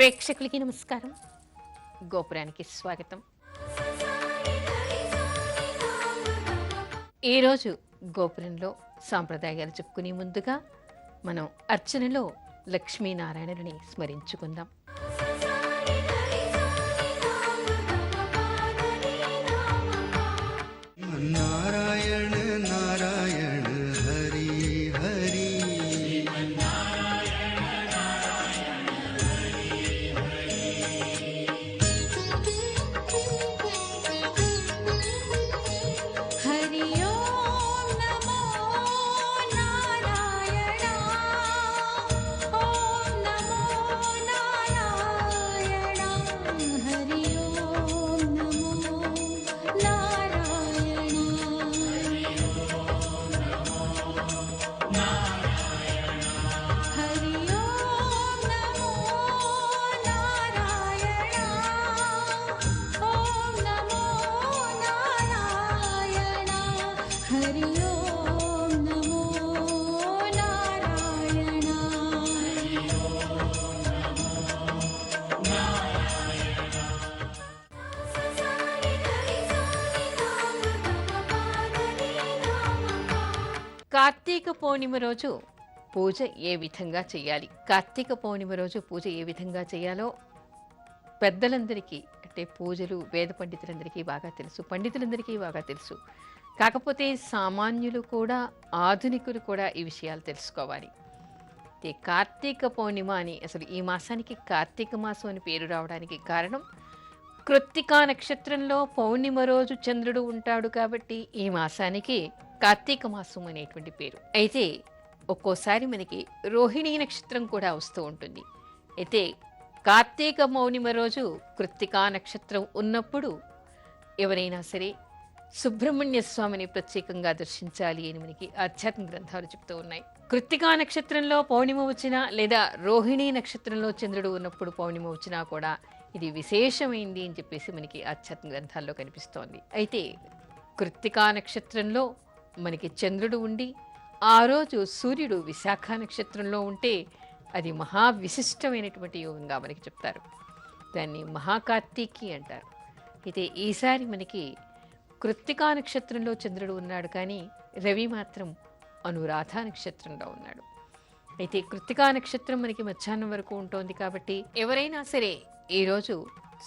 ప్రేక్షకులకి నమస్కారం. గోపురానికి స్వాగతం. ఈరోజు గోపురంలో సాంప్రదాయాలు చెప్పుకునే ముందుగా మనం అర్చనలో లక్ష్మీనారాయణుని స్మరించుకుందాం. నారాయణ నారాయణ హరి హరి హరి ఓం నమో నారాయణ ఓం నమో నారాయణ హరి ఓం నమో నారాయణ హరి ఓం నమో నారాయణ ఓం నమో నారాయణ హరి ఓం నమో నారాయణ కార్తీక పౌర్ణిమ రోజు పూజ ఏ విధంగా చేయాలి, కార్తీక పౌర్ణిమ రోజు పూజ ఏ విధంగా చేయాలో పెద్దలందరికీ, అంటే పూజలు వేద పండితులందరికీ బాగా తెలుసు, పండితులందరికీ బాగా తెలుసు. కాకపోతే సామాన్యులు కూడా, ఆధునికులు కూడా ఈ విషయాలు తెలుసుకోవాలి. అయితే కార్తీక పౌర్ణిమ అని, అసలు ఈ మాసానికి కార్తీక మాసం అని పేరు రావడానికి కారణం, కృత్తికా నక్షత్రంలో పౌర్ణిమ రోజు చంద్రుడు ఉంటాడు కాబట్టి ఈ మాసానికి కార్తీక మాసం అనేటువంటి పేరు. అయితే ఒక్కోసారి మనకి రోహిణీ నక్షత్రం కూడా వస్తూ ఉంటుంది. అయితే కార్తీక పౌర్ణిమ రోజు కృత్తికా నక్షత్రం ఉన్నప్పుడు ఎవరైనా సరే సుబ్రహ్మణ్య స్వామిని ప్రత్యేకంగా దర్శించాలి అని మనకి ఆధ్యాత్మిక గ్రంథాలు చెప్తూ ఉన్నాయి. కృత్తికా నక్షత్రంలో పౌర్ణిమ వచ్చినా లేదా రోహిణీ నక్షత్రంలో చంద్రుడు ఉన్నప్పుడు పౌర్ణిమ వచ్చినా కూడా ఇది విశేషమైంది అని చెప్పేసి మనకి ఆధ్యాత్మిక గ్రంథాల్లో కనిపిస్తోంది. అయితే కృత్తికా నక్షత్రంలో మనకి చంద్రుడు ఉండి ఆ రోజు సూర్యుడు విశాఖ నక్షత్రంలో ఉంటే అది మహా విశిష్టమైనటువంటి యోగంగా మనకి చెప్తారు. దాన్ని మహాకార్తీకి అంటారు. అయితే ఈసారి మనకి కృత్తికా నక్షత్రంలో చంద్రుడు ఉన్నాడు, కానీ రవి మాత్రం అనురాధ నక్షత్రంలో ఉన్నాడు. అయితే కృత్తికా నక్షత్రం మనకి మధ్యాహ్నం వరకు ఉంటుంది కాబట్టి ఎవరైనా సరే ఈరోజు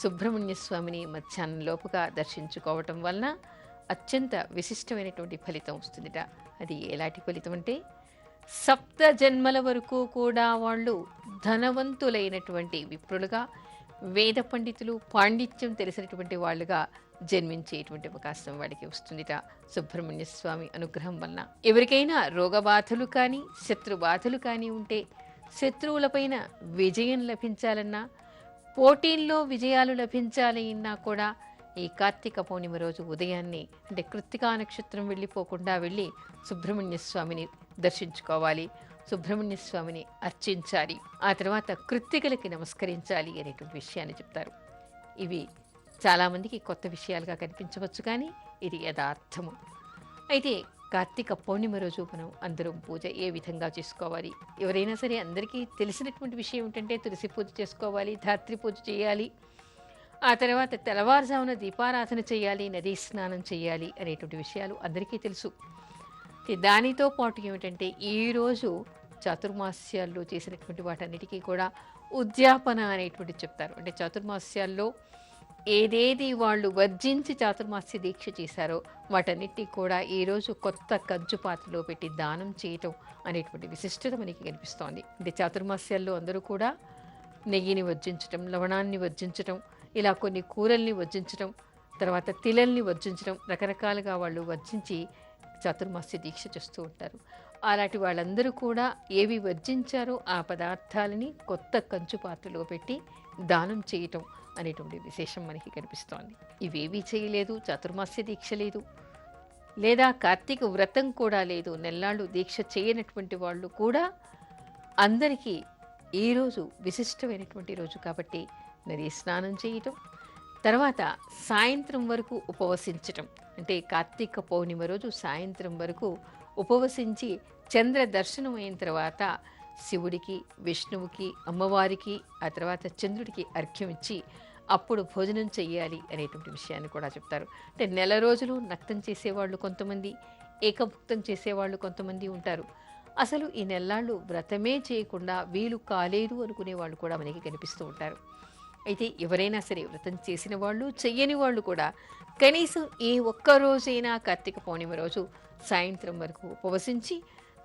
సుబ్రహ్మణ్య స్వామిని మధ్యాహ్నం లోపుగా దర్శించుకోవటం వలన అత్యంత విశిష్టమైనటువంటి ఫలితం వస్తుందిట. అది ఎలాంటి ఫలితం అంటే, సప్త జన్మల వరకు కూడా వాళ్ళు ధనవంతులైనటువంటి విప్రులుగా, వేద పండితులు, పాండిత్యం తెలిసినటువంటి వాళ్ళుగా జన్మించేటువంటి అవకాశం వాడికి వస్తుందిట సుబ్రహ్మణ్య స్వామి అనుగ్రహం వలన. ఎవరికైనా రోగబాధలు కానీ శత్రుబాధలు కానీ ఉంటే, శత్రువులపైన విజయం లభించాలన్నా, పోటీల్లో విజయాలు లభించాలి అన్నా కూడా ఈ కార్తీక పౌర్ణిమ రోజు ఉదయాన్నే, అంటే కృత్తికా నక్షత్రం వెళ్ళిపోకుండా వెళ్ళి సుబ్రహ్మణ్య స్వామిని దర్శించుకోవాలి, సుబ్రహ్మణ్య స్వామిని అర్చించాలి, ఆ తర్వాత కృత్తికలకి నమస్కరించాలి అనేటువంటి విషయాన్ని చెప్తారు. ఇవి చాలామందికి కొత్త విషయాలుగా కనిపించవచ్చు, కానీ ఇది యథార్థము. అయితే కార్తీక పౌర్ణిమ రోజు మనం అందరం పూజ ఏ విధంగా చేసుకోవాలి, ఎవరైనా సరే అందరికీ తెలిసినటువంటి విషయం ఏంటంటే తులసి పూజ చేసుకోవాలి, ధాత్రి పూజ చేయాలి, ఆ తర్వాత తెల్లవారుజామున దీపారాధన చేయాలి, నదీ స్నానం చేయాలి అనేటువంటి విషయాలు అందరికీ తెలుసు. దానితో పాటు ఏమిటంటే ఈరోజు చాతుర్మాస్యాల్లో చేసినటువంటి వాటన్నిటికీ కూడా ఉద్యాపన అనేటువంటి చెప్తారు. అంటే చాతుర్మాస్యాల్లో ఏదేది వాళ్ళు వర్జించి చాతుర్మాస్య దీక్ష చేశారో వాటన్నిటినీ కూడా ఈరోజు కొత్త కంచు పాత్రలో పెట్టి దానం చేయటం అనేటువంటి విశిష్టత మనకి కనిపిస్తోంది. అంటే చాతుర్మాస్యాల్లో అందరూ కూడా నెయ్యిని వర్జించటం, లవణాన్ని వర్జించటం, ఇలా కొన్ని కూరల్ని వర్జించటం, తర్వాత తిలల్ని వర్జించడం, రకరకాలుగా వాళ్ళు వర్జించి చాతుర్మాస్య దీక్ష చేస్తూ ఉంటారు. అలాంటి వాళ్ళందరూ కూడా ఏవి వర్జించారో ఆ పదార్థాలని కొత్త కంచు పాత్రలో పెట్టి దానం చేయటం అనేటువంటి విశేషం మనకి కనిపిస్తోంది. ఇవేవీ చేయలేదు, చాతుర్మాస్య దీక్ష లేదు, లేదా కార్తీక వ్రతం కూడా లేదు, నెల్లాళ్ళు దీక్ష చేయనటువంటి వాళ్ళు కూడా అందరికీ ఈరోజు విశిష్టమైనటువంటి రోజు కాబట్టి నదీ స్నానం చేయటం, తర్వాత సాయంత్రం వరకు ఉపవసించటం. అంటే కార్తీక పౌర్ణిమ రోజు సాయంత్రం వరకు ఉపవసించి చంద్ర దర్శనం అయిన తర్వాత శివుడికి, విష్ణువుకి, అమ్మవారికి, ఆ తర్వాత చంద్రుడికి అర్ఘ్యం ఇచ్చి అప్పుడు భోజనం చెయ్యాలి అనేటువంటి విషయాన్ని కూడా చెప్తారు. అంటే నెల రోజులు నక్తం చేసేవాళ్ళు కొంతమంది, ఏకభుక్తం చేసేవాళ్ళు కొంతమంది ఉంటారు. అసలు ఈ నెల్లాళ్ళు వ్రతమే చేయకుండా వీలు కాలేదు అనుకునే వాళ్ళు కూడా మనకి కనిపిస్తూ ఉంటారు. అయితే ఎవరైనా సరే వ్రతం చేసిన వాళ్ళు, చెయ్యని వాళ్ళు కూడా కనీసం ఈ ఒక్క రోజైనా కార్తీక పౌర్ణమి రోజు సాయంత్రం వరకు ఉపవసించి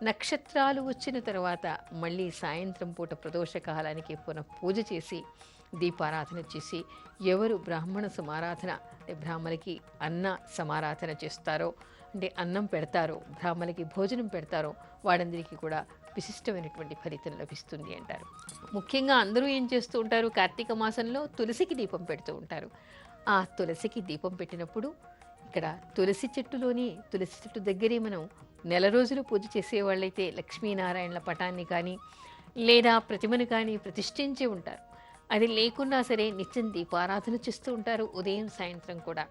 నక్షత్రాలు వచ్చిన తర్వాత మళ్ళీ సాయంత్రం పూట ప్రదోష కాలానికి పునః పూజ చేసి దీపారాధన చేసి ఎవరు బ్రాహ్మణ సమారాధన అంటే బ్రాహ్మణులకి అన్న సమారాధన చేస్తారో, అంటే అన్నం పెడతారో, బ్రాహ్మణులకి భోజనం పెడతారో వాళ్ళందరికీ కూడా విశిష్టమైనటువంటి ఫలితం లభిస్తుంది అంటారు. ముఖ్యంగా అందరూ ఏం చేస్తూ ఉంటారు, కార్తీక మాసంలో తులసికి దీపం పెడుతూ ఉంటారు. ఆ తులసికి దీపం పెట్టినప్పుడు ఇక్కడ తులసి చెట్టు దగ్గరే మనం నెల రోజులు పూజ చేసేవాళ్ళైతే లక్ష్మీనారాయణల పటాన్ని కానీ లేదా ప్రతిమను కానీ ప్రతిష్ఠించి ఉంటారు. అది లేకున్నా సరే నిత్యం దీపారాధన చేస్తూ ఉంటారు ఉదయం సాయంత్రం కూడా.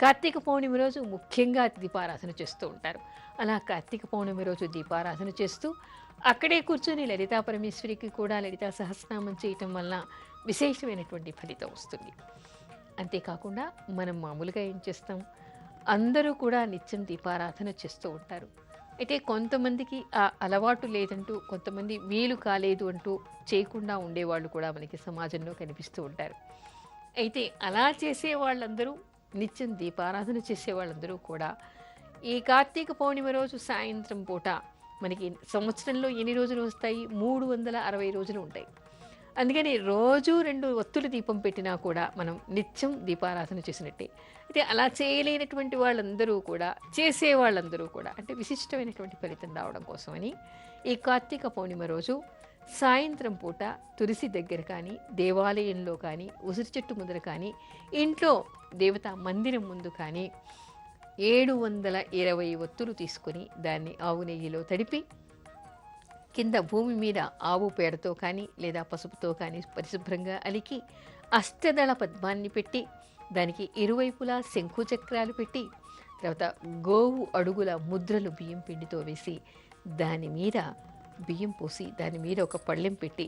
కార్తీక పౌర్ణమి రోజు ముఖ్యంగా దీపారాధన చేస్తూ ఉంటారు. అలా కార్తీక పౌర్ణమి రోజు దీపారాధన చేస్తూ అక్కడే కూర్చొని లలితా పరమేశ్వరికి కూడా లలితా సహస్రనామం చేయటం వల్ల విశేషమైనటువంటి ఫలితం వస్తుంది. అంతేకాకుండా మనం మామూలుగా ఏం చేస్తాం, అందరూ కూడా నిత్యం దీపారాధన చేస్తూ ఉంటారు. అయితే కొంతమందికి ఆ అలవాటు లేదంటూ, కొంతమంది వీలు కాలేదు అంటూ చేయకుండా ఉండేవాళ్ళు కూడా మనకి సమాజంలో కనిపిస్తూ ఉంటారు. అయితే అలా చేసే వాళ్ళందరూ, నిత్యం దీపారాధన చేసే వాళ్ళందరూ కూడా ఈ కార్తీక పౌర్ణమి రోజు సాయంత్రం పూట మనకి సంవత్సరంలో ఎన్ని రోజులు వస్తాయి, 360 రోజులు ఉంటాయి. అందుకని రోజు 2 ఒత్తులు దీపం పెట్టినా కూడా మనం నిత్యం దీపారాధన చేసినట్టే. అయితే అలా చేయలేనటువంటి వాళ్ళందరూ కూడా, చేసే వాళ్ళందరూ కూడా అంటే విశిష్టమైనటువంటి ఫలితం రావడం కోసమని ఈ కార్తీక పౌర్ణిమ రోజు సాయంత్రం పూట తులసి దగ్గర కానీ, దేవాలయంలో కానీ, ఉసిరి చెట్టు ముందర కానీ, ఇంట్లో దేవతా మందిరం ముందు కానీ 720 ఒత్తులు తీసుకొని దాన్ని ఆవు నెయ్యిలో తడిపి కింద భూమి మీద ఆవు పేడతో కానీ లేదా పసుపుతో కానీ పరిశుభ్రంగా అలికి అష్టదళ పద్మాన్ని పెట్టి దానికి ఇరువైపులా శంఖు చక్రాలు పెట్టి తర్వాత గోవు అడుగుల ముద్రలు బియ్యం పిండితో వేసి దాని మీద బియ్యం పోసి దాని మీద ఒక పళ్ళెం పెట్టి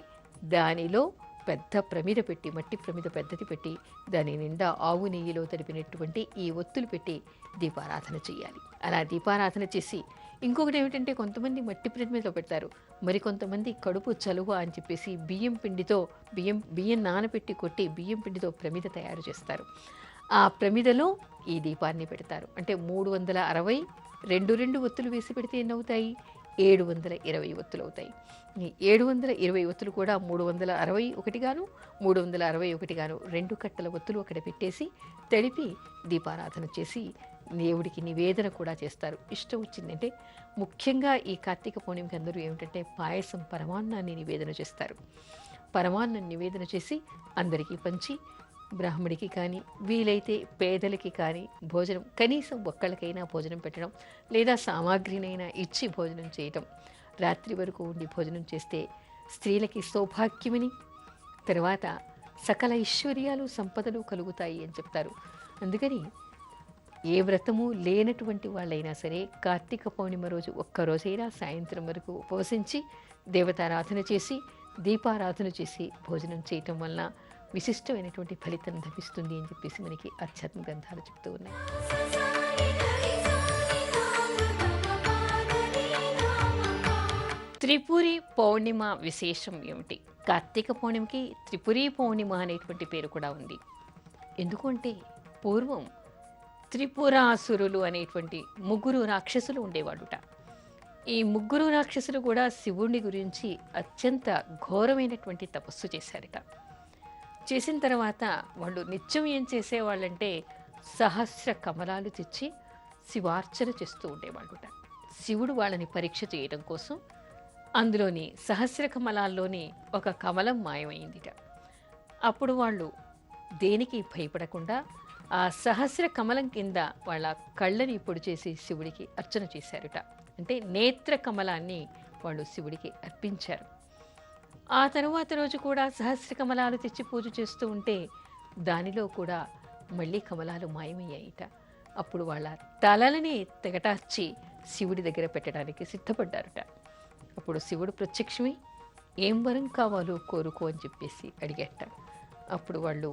దానిలో పెద్ద ప్రమిద పెట్టి, మట్టి ప్రమిద పెద్దది పెట్టి దాని నిండా ఆవు నెయ్యిలో తడిపినటువంటి ఈ ఒత్తులు పెట్టి దీపారాధన చేయాలి. అలా దీపారాధన చేసి ఇంకొకటి ఏమిటంటే, కొంతమంది మట్టి ప్రమిదలో పెడతారు, మరికొంతమంది కడుపు చలువ అని చెప్పేసి బియ్యం పిండితో బియ్యం నానబెట్టి కొట్టి బియ్యం పిండితో ప్రమిద తయారు చేస్తారు. ఆ ప్రమిదలో ఈ దీపాన్ని పెడతారు. అంటే 360 2 ఒత్తులు వేసి పెడితే ఎన్ని అవుతాయి, 720 ఒత్తులు అవుతాయి. ఈ 720 ఒత్తులు కూడా 360 ఒకటిగాను 360 ఒకటిగాను 2 కట్టల ఒత్తులు అక్కడ పెట్టేసి తడిపి దీపారాధన చేసి దేవుడికి నివేదన కూడా చేస్తారు. ఇష్టం వచ్చిందంటే ముఖ్యంగా ఈ కార్తీక పౌర్ణమికి అందరూ ఏమిటంటే పాయసం, పరమాన్నాన్ని నివేదన చేస్తారు. పరమాన్నం నివేదన చేసి అందరికీ పంచి బ్రాహ్మడికి కానీ వీలైతే పేదలకి కానీ భోజనం, కనీసం ఒక్కళ్ళకైనా భోజనం పెట్టడం లేదా సామాగ్రినైనా ఇచ్చి భోజనం చేయటం. రాత్రి వరకు ఉండి భోజనం చేస్తే స్త్రీలకి సౌభాగ్యమని, తర్వాత సకల ఐశ్వర్యాలు సంపదలు కలుగుతాయి అని చెప్తారు. అందుకని ఏ వ్రతము లేనటువంటి వాళ్ళైనా సరే కార్తీక పౌర్ణిమ రోజు ఒక్కరోజైనా సాయంత్రం వరకు ఉపవసించి దేవతారాధన చేసి దీపారాధన చేసి భోజనం చేయటం వలన విశిష్టమైనటువంటి ఫలితం లభిస్తుంది అని చెప్పేసి మనకి ఆధ్యాత్మిక గ్రంథాలు చెప్తూ ఉన్నాయి. త్రిపురి పౌర్ణిమ విశేషం ఏమిటి? కార్తీక పౌర్ణమికి త్రిపురి పౌర్ణిమ అనేటువంటి పేరు కూడా ఉంది. ఎందుకంటే పూర్వం త్రిపురాసురులు అనేటువంటి 3 రాక్షసులు ఉండేవాడుట. ఈ 3 రాక్షసులు కూడా శివుడి గురించి అత్యంత ఘోరమైనటువంటి తపస్సు చేశారట. చేసిన తర్వాత వాళ్ళు నిత్యం ఏం చేసేవాళ్ళంటే సహస్ర కమలాలు తెచ్చి శివార్చన చేస్తూ ఉండేవాళ్ళుట. శివుడు వాళ్ళని పరీక్ష చేయడం కోసం అందులోని సహస్ర కమలాల్లోని ఒక కమలం మాయమైందిట. అప్పుడు వాళ్ళు దేనికి భయపడకుండా ఆ సహస్ర కమలం కింద వాళ్ళ కళ్ళని పొడి చేసి శివుడికి అర్చన చేశారుట. అంటే నేత్ర కమలాన్ని వాళ్ళు శివుడికి అర్పించారు. ఆ తరువాత రోజు కూడా సహస్ర కమలాలు తెచ్చి పూజ చేస్తూ ఉంటే దానిలో కూడా మళ్ళీ కమలాలు మాయమయ్యాయిట. అప్పుడు వాళ్ళ తలలని తెగటార్చి శివుడి దగ్గర పెట్టడానికి సిద్ధపడ్డారుట. అప్పుడు శివుడు ప్రత్యక్షమై ఏం వరం కావాలో కోరుకో అని చెప్పేసి అడిగట. అప్పుడు వాళ్ళు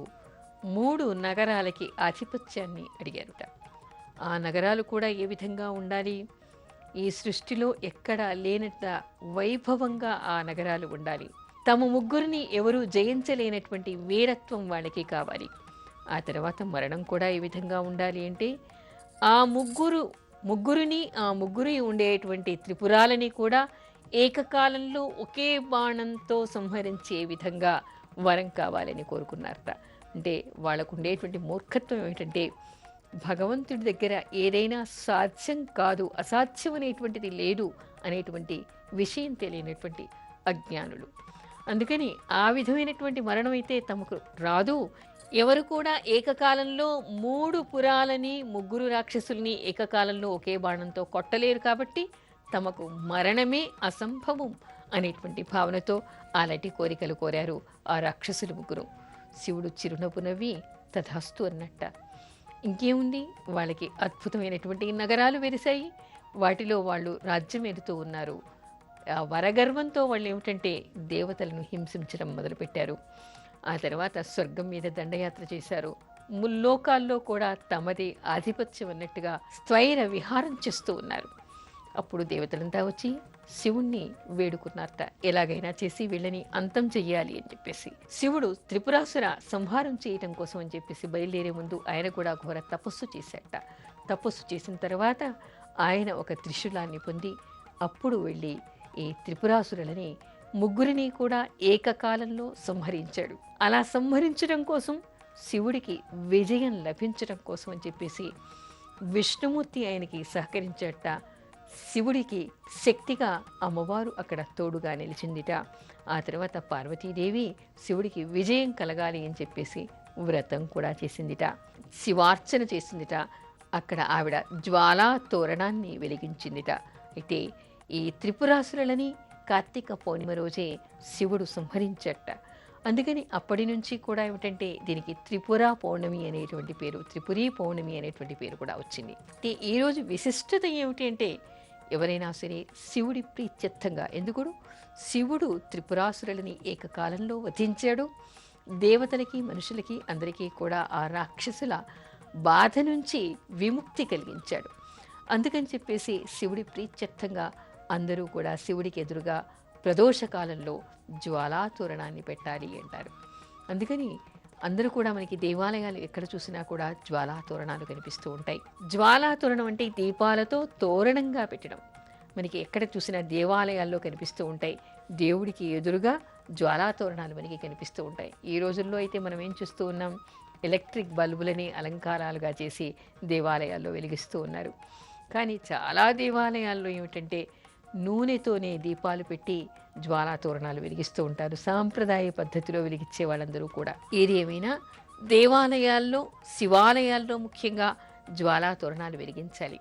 3 నగరాలకి ఆధిపత్యాన్ని అడిగారుట. ఆ నగరాలు కూడా ఏ విధంగా ఉండాలి, ఈ సృష్టిలో ఎక్కడా లేనంత వైభవంగా ఆ నగరాలు ఉండాలి. తమ ముగ్గురిని ఎవరూ జయించలేనటువంటి వీరత్వం వాళ్ళకి కావాలి. ఆ తర్వాత మరణం కూడా ఏ విధంగా ఉండాలి అంటే ఆ ముగ్గురిని ఆ ముగ్గురి ఉండేటువంటి త్రిపురాలని కూడా ఏకకాలంలో ఒకే బాణంతో సంహరించే విధంగా వరం కావాలని కోరుకున్నారట. అంటే వాళ్ళకు ఉండేటువంటి మూర్ఖత్వం ఏమిటంటే భగవంతుడి దగ్గర ఏదైనా సాధ్యం కాదు, అసాధ్యం అనేటువంటిది లేదు అనేటువంటి విషయం తెలియనటువంటి అజ్ఞానులు. అందుకని ఆ విధమైనటువంటి మరణం అయితే తమకు రాదు. ఎవరు కూడా ఏకకాలంలో 3 పురాలని 3 రాక్షసుల్ని ఏకకాలంలో ఒకే బాణంతో కొట్టలేరు కాబట్టి తమకు మరణమే అసంభవం అనేటువంటి భావనతో అలాంటి కోరికలు కోరారు ఆ రాక్షసులు ముగ్గురు. శివుడు చిరునవ్వు నవ్వి తథాస్తు అన్నట్ట. ఇంకేముంది, వాళ్ళకి అద్భుతమైనటువంటి నగరాలు వెలిశాయి. వాటిలో వాళ్ళు రాజ్యం ఎదుతూ ఉన్నారు. ఆ వరగర్వంతో వాళ్ళు ఏమిటంటే దేవతలను హింసించడం మొదలుపెట్టారు. ఆ తర్వాత స్వర్గం మీద దండయాత్ర చేశారు. ముల్లోకాల్లో కూడా తమది ఆధిపత్యం అన్నట్టుగా స్వైర విహారం చేస్తూ ఉన్నారు. అప్పుడు దేవతలంతా వచ్చి శివుణ్ణి వేడుకున్నారట, ఎలాగైనా చేసి వీళ్ళని అంతం చెయ్యాలి అని చెప్పేసి. శివుడు త్రిపురాసుర సంహారం చేయటం కోసం అని చెప్పేసి బయలుదేరే ముందు ఆయన కూడా ఘోర తపస్సు చేశాట. తపస్సు చేసిన తర్వాత ఆయన ఒక త్రిశూలాన్ని పొంది అప్పుడు వెళ్ళి ఈ త్రిపురాసురులని ముగ్గురిని కూడా ఏకకాలంలో సంహరించాడు. అలా సంహరించడం కోసం శివుడికి విజయం లభించడం కోసం అని చెప్పేసి విష్ణుమూర్తి ఆయనకి సహకరించట. శివుడికి శక్తిగా అమ్మవారు అక్కడ తోడుగా నిలిచిందిట. ఆ తర్వాత పార్వతీదేవి శివుడికి విజయం కలగాలి అని చెప్పేసి వ్రతం కూడా చేసిందిట, శివార్చన చేసిందిట. అక్కడ ఆవిడ జ్వాలా తోరణాన్ని వెలిగించిందిట. అయితే ఈ త్రిపురాసురులని కార్తీక పౌర్ణిమ రోజే శివుడు సంహరించట. అందుకని అప్పటి నుంచి కూడా ఏమిటంటే దీనికి త్రిపుర పౌర్ణమి అనేటువంటి పేరు, త్రిపురీ పౌర్ణమి అనేటువంటి పేరు కూడా వచ్చింది. ఈరోజు విశిష్టత ఏమిటి అంటే ఎవరైనా సరే శివుడి ప్రీత్యర్థంగా, ఎందుకు శివుడు త్రిపురాసురులని ఏకకాలంలో వధించాడు. దేవతలకి మనుషులకి అందరికీ కూడా ఆ రాక్షసుల బాధ నుంచి విముక్తి కలిగించాడు. అందుకని చెప్పేసి శివుడి ప్రీత్యర్థంగా అందరూ కూడా శివుడికి ఎదురుగా ప్రదోషకాలంలో జ్వాలాతోరణాన్ని పెట్టాలి అంటారు. అందుకని అందరూ కూడా మనకి దేవాలయాలు ఎక్కడ చూసినా కూడా జ్వాలాతోరణాలు కనిపిస్తూ ఉంటాయి. జ్వాలాతోరణం అంటే దీపాలతో తోరణంగా పెట్టడం మనకి ఎక్కడ చూసినా దేవాలయాల్లో కనిపిస్తూ ఉంటాయి. దేవుడికి ఎదురుగా జ్వాలాతోరణాలు మనకి కనిపిస్తూ ఉంటాయి. ఈ రోజుల్లో అయితే మనం ఏం చూస్తూ ఉన్నాం, ఎలక్ట్రిక్ బల్బులని అలంకారాలుగా చేసి దేవాలయాల్లో వెలిగిస్తూ ఉన్నారు. కానీ చాలా దేవాలయాల్లో ఏమిటంటే నూనెతోనే దీపాలు పెట్టి జ్వాలాతోరణాలు వెలిగిస్తూ ఉంటారు. సాంప్రదాయ పద్ధతిలో వెలిగించే వాళ్ళందరూ కూడా. ఏది ఏమైనా దేవాలయాల్లో, శివాలయాల్లో ముఖ్యంగా జ్వాలాతోరణాలు వెలిగించాలి.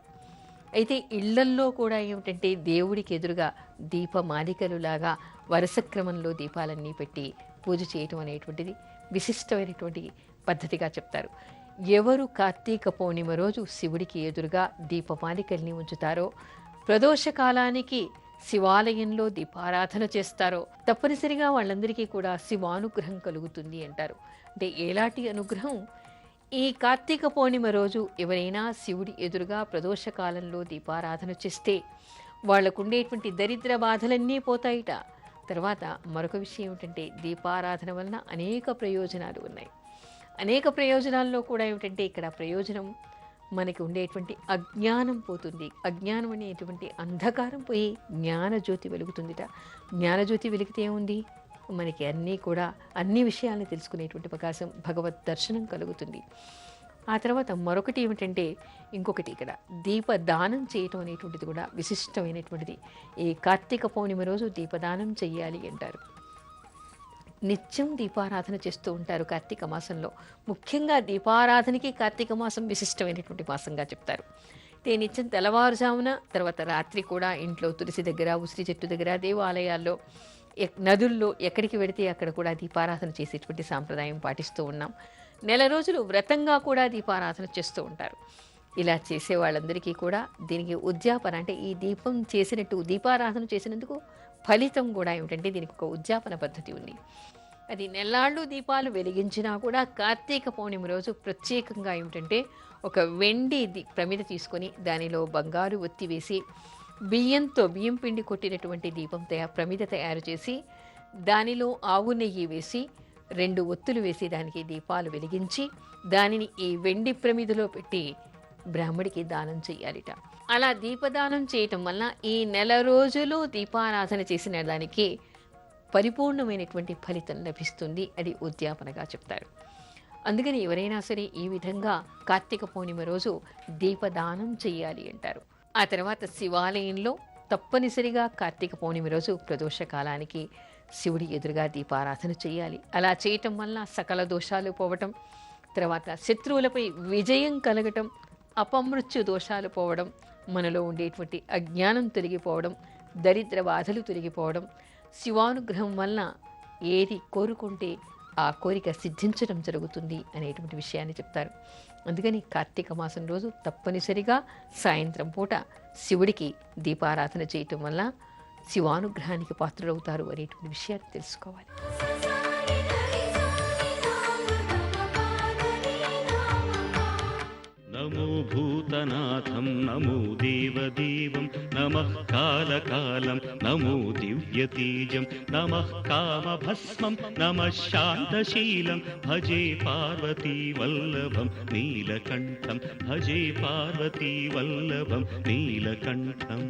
అయితే ఇళ్లల్లో కూడా ఏమిటంటే దేవుడికి ఎదురుగా దీపమాలికలులాగా వరుస క్రమంలో దీపాలన్నీ పెట్టి పూజ చేయటం అనేటువంటిది విశిష్టమైనటువంటి పద్ధతిగా చెప్తారు. ఎవరు కార్తీక పౌర్ణిమ రోజు శివుడికి ఎదురుగా దీపమాలికల్ని ఉంచుతారో, ప్రదోషకాలానికి శివాలయంలో దీపారాధన చేస్తారో తప్పనిసరిగా వాళ్ళందరికీ కూడా శివానుగ్రహం కలుగుతుంది అంటారు. అంటే ఎలాంటి అనుగ్రహం? ఈ కార్తీక పౌర్ణిమ రోజు ఎవరైనా శివుడి ఎదురుగా ప్రదోషకాలంలో దీపారాధన చేస్తే వాళ్లకు ఉండేటువంటి దరిద్ర బాధలన్నీ పోతాయిట. తర్వాత మరొక విషయం ఏమిటంటే దీపారాధన వలన అనేక ప్రయోజనాలు ఉన్నాయి. అనేక ప్రయోజనాల్లో కూడా ఏమిటంటే ఇక్కడ ప్రయోజనం మనకి ఉండేటువంటి అజ్ఞానం పోతుంది. అజ్ఞానం అనేటువంటి అంధకారం పోయి జ్ఞానజ్యోతి వెలుగుతుందిట. జ్ఞానజ్యోతి వెలిగితే ఏముంది, మనకి అన్ని విషయాలను తెలుసుకునేటువంటి అవకాశం, భగవద్ దర్శనం కలుగుతుంది. ఆ తర్వాత మరొకటి ఏమిటంటే ఇంకొకటి ఇక్కడ దీపదానం చేయటం అనేటువంటిది కూడా విశిష్టమైనటువంటిది. ఈ కార్తీక పౌర్ణిమ రోజు దీపదానం చెయ్యాలి అంటారు. నిత్యం దీపారాధన చేస్తూ ఉంటారు కార్తీక మాసంలో. ముఖ్యంగా దీపారాధనకి కార్తీక మాసం విశిష్టమైనటువంటి మాసంగా చెప్తారు. నిత్యం తెల్లవారుజామున తర్వాత రాత్రి కూడా ఇంట్లో తులసి దగ్గర, ఉసిరి చెట్టు దగ్గర, దేవాలయాల్లో, నదుల్లో ఎక్కడికి వెడితే అక్కడ కూడా దీపారాధన చేసేటువంటి సాంప్రదాయం పాటిస్తూ ఉన్నాం. నెల రోజులు వ్రతంగా కూడా దీపారాధన చేస్తూ ఉంటారు. ఇలా చేసే వాళ్ళందరికీ కూడా దీనికి ఉద్యాపన అంటే ఈ దీపం చేసినట్టు దీపారాధన చేసినందుకు ఫలితం కూడా ఏమిటంటే దీనికి ఒక ఉద్యాపన పద్ధతి ఉంది. అది నెల్లాళ్ళు దీపాలు వెలిగించినా కూడా కార్తీక పౌర్ణమి రోజు ప్రత్యేకంగా ఏమిటంటే ఒక వెండి ప్రమిద తీసుకొని దానిలో బంగారు ఒత్తి వేసి బియ్యం పిండి కొట్టినటువంటి ప్రమిద తయారు చేసి దానిలో ఆవు నెయ్యి వేసి 2 ఒత్తులు వేసి దానికి దీపాలు వెలిగించి దానిని ఈ వెండి ప్రమిదలో పెట్టి బ్రాహ్మడికి దానం చెయ్యాలిట. అలా దీపదానం చేయటం వల్ల ఈ నెల రోజులు దీపారాధన చేసిన దానికి పరిపూర్ణమైనటువంటి ఫలితం లభిస్తుంది. అది ఉద్యాపనగా చెప్తారు. అందుకని ఎవరైనా సరే ఈ విధంగా కార్తీక పౌర్ణమి రోజు దీపదానం చెయ్యాలి అంటారు. ఆ తర్వాత శివాలయంలో తప్పనిసరిగా కార్తీక పౌర్ణమి రోజు ప్రదోష కాలానికి శివుడి ఎదురుగా దీపారాధన చేయాలి. అలా చేయటం వల్ల సకల దోషాలు పోవటం, తర్వాత శత్రువులపై విజయం కలగటం, అపమృత్యు దోషాలు పోవడం, మనలో ఉండేటువంటి అజ్ఞానం తొలగిపోవడం, దరిద్ర బాధలు తొలగిపోవడం, శివానుగ్రహం వలన ఏది కోరుకుంటే ఆ కోరిక సిద్ధించడం జరుగుతుంది అనేటువంటి విషయాన్ని చెప్తారు. అందుకని కార్తీక మాసం రోజు తప్పనిసరిగా సాయంత్రం పూట శివుడికి దీపారాధన చేయటం వల్ల శివానుగ్రహానికి పాత్రులవుతారు అనేటువంటి విషయాన్ని తెలుసుకోవాలి. నమో భూతనాథం నమో దేవదేవం నమః కాలకాలం నమో దివ్యతేజం నమః కామభస్మం నమః శాంతశీలం భజే పార్వతీ వల్లభం నీలకంఠం భజే పార్వతీ వల్లభం నీలకంఠం.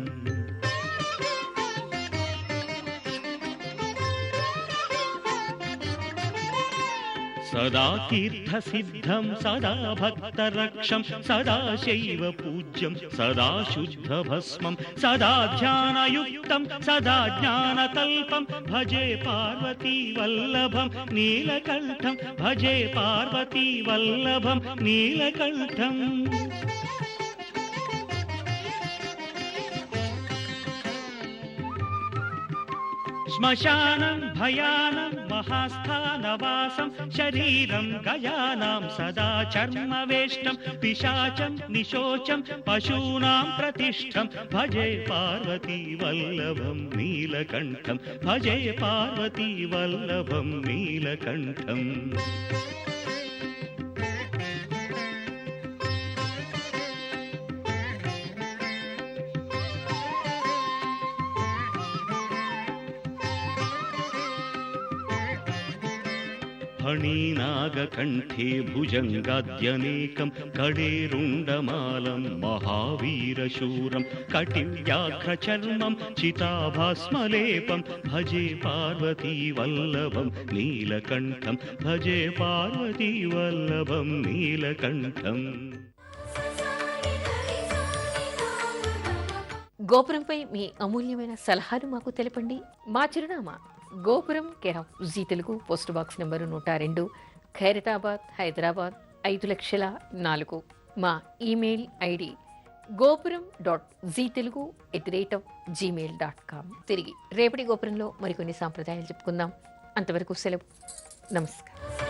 సదా కీర్తసిద్ధం సదా భక్తరక్షం సదా శైవ పూజ్యం సదా శుద్ధభస్మం సదా ధ్యానయుక్తం సదా జ్ఞానకల్పం భజే పార్వతీ వల్లభం నీలకంఠం భజే పార్వతీ వల్లభం నీలకంఠం. శ్మశానం భయానం మహాస్థానవాసం శరీరం గయానాం సదా చర్మవేష్టం పిశాచం నిశోచం పశూనాం ప్రతిష్టం భజే పార్వతీ వల్లభం నీలకంఠం భజే పార్వతీ వల్లభం నీలకంఠం. ఫణీనాగకంఠే భుజంగాద్యనేకం కడేరుండమాలం మహావీరశూరం కటివ్యాఘ్రచర్మం చితాభాస్మలేపం భజే పార్వతీ వల్లభం నీలకంఠం భజే పార్వతీ వల్లభం నీలకంఠం. గోపురంపై మీ అమూల్యమైన సలహాలు మాకు తెలపండి. మా చిరునామా Gopuram care of Zee Telugu, post box number 102, Khairatabad, Hyderabad 5,04,000. మా ఈమెయిల్ ఐడి gopuram.ztelugu@gmail.com. తిరిగి రేపటి గోపురంలో మరికొన్ని సాంప్రదాయాలు చెప్పుకుందాం. అంతవరకు సెలవు. నమస్కారం.